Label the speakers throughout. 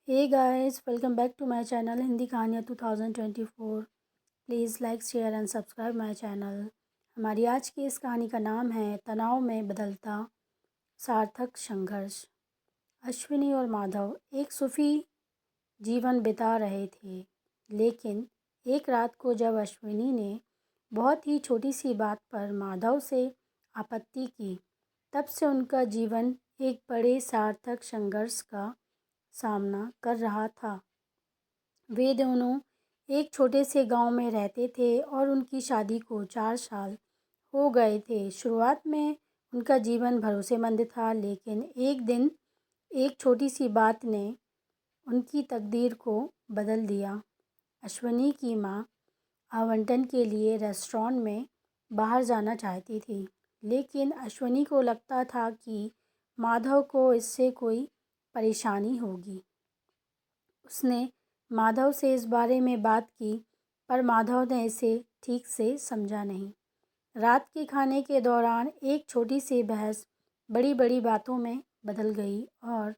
Speaker 1: Hey guys, welcome back to my channel Hindi कहानियाँ 2024। Please like share and subscribe my channel. हमारी आज की इस कहानी का नाम है तनाव में बदलता सार्थक संघर्ष। अश्विनी और माधव एक सुखी जीवन बिता रहे थे, लेकिन एक रात को जब अश्विनी ने बहुत ही छोटी सी बात पर माधव से आपत्ति की, तब से उनका जीवन एक बड़े सार्थक संघर्ष का सामना कर रहा था। वे दोनों एक छोटे से गांव में रहते थे और उनकी शादी को 4 साल हो गए थे। शुरुआत में उनका जीवन भरोसेमंद था, लेकिन एक दिन एक छोटी सी बात ने उनकी तकदीर को बदल दिया। अश्विनी की माँ आवंटन के लिए रेस्टोरेंट में बाहर जाना चाहती थी, लेकिन अश्विनी को लगता था कि माधव को इससे कोई परेशानी होगी। उसने माधव से इस बारे में बात की, पर माधव ने इसे ठीक से समझा नहीं। रात के खाने के दौरान एक छोटी सी बहस बड़ी बड़ी बातों में बदल गई और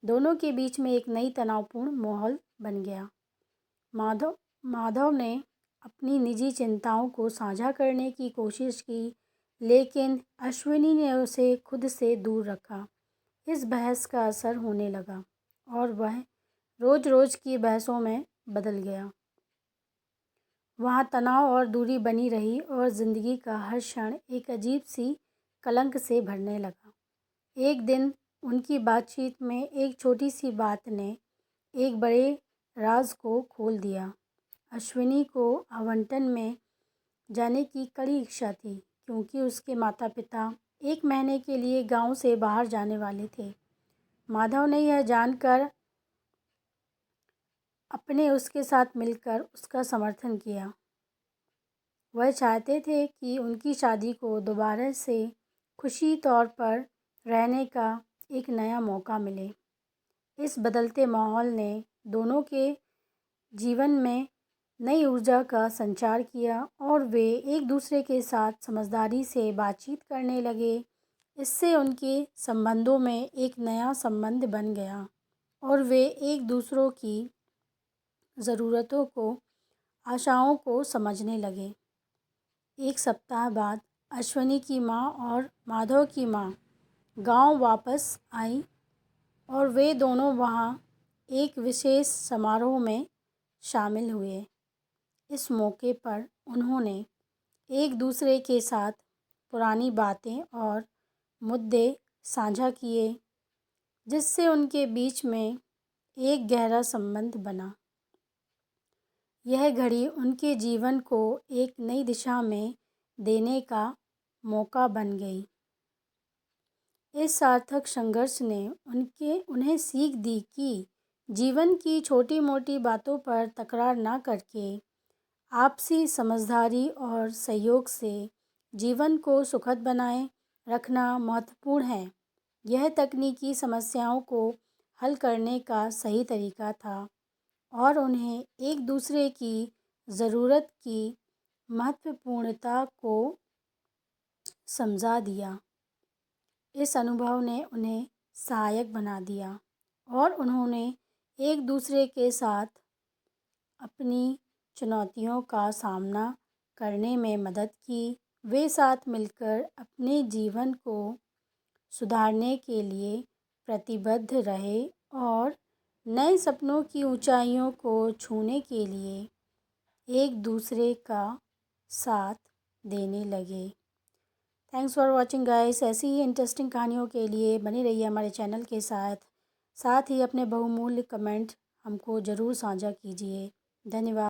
Speaker 1: दोनों के बीच में एक नई तनावपूर्ण माहौल बन गया। माधव ने अपनी निजी चिंताओं को साझा करने की कोशिश की, लेकिन अश्विनी ने उसे खुद से दूर रखा। इस बहस का असर होने लगा और वह रोज़ की बहसों में बदल गया। वहाँ तनाव और दूरी बनी रही और ज़िंदगी का हर क्षण एक अजीब सी कलंक से भरने लगा। एक दिन उनकी बातचीत में एक छोटी सी बात ने एक बड़े राज को खोल दिया। अश्विनी को आवंटन में जाने की कड़ी इच्छा थी, क्योंकि उसके माता पिता 1 महीने के लिए गांव से बाहर जाने वाले थे। माधव ने यह जानकर अपने उसके साथ मिलकर उसका समर्थन किया। वह चाहते थे कि उनकी शादी को दोबारा से खुशी तौर पर रहने का एक नया मौका मिले। इस बदलते माहौल ने दोनों के जीवन में नई ऊर्जा का संचार किया और वे एक दूसरे के साथ समझदारी से बातचीत करने लगे। इससे उनके संबंधों में एक नया संबंध बन गया और वे एक दूसरों की ज़रूरतों को, आशाओं को समझने लगे। 1 सप्ताह बाद अश्विनी की माँ और माधव की माँ गांव वापस आई और वे दोनों वहाँ एक विशेष समारोह में शामिल हुए। इस मौके पर उन्होंने एक दूसरे के साथ पुरानी बातें और मुद्दे साझा किए, जिससे उनके बीच में एक गहरा संबंध बना। यह घड़ी उनके जीवन को एक नई दिशा में देने का मौका बन गई। इस सार्थक संघर्ष ने उन्हें सीख दी कि जीवन की छोटी मोटी बातों पर तकरार न करके आपसी समझदारी और सहयोग से जीवन को सुखद बनाए रखना महत्वपूर्ण है। यह तकनीकी समस्याओं को हल करने का सही तरीका था और उन्हें एक दूसरे की ज़रूरत की महत्वपूर्णता को समझा दिया। इस अनुभव ने उन्हें सहायक बना दिया और उन्होंने एक दूसरे के साथ अपनी चुनौतियों का सामना करने में मदद की। वे साथ मिलकर अपने जीवन को सुधारने के लिए प्रतिबद्ध रहे और नए सपनों की ऊंचाइयों को छूने के लिए एक दूसरे का साथ देने लगे। Thanks for watching guys. ऐसी ही इंटरेस्टिंग कहानियों के लिए बने रहिए हमारे चैनल के साथ ही अपने बहुमूल्य कमेंट हमको ज़रूर साझा कीजिए। धन्यवाद।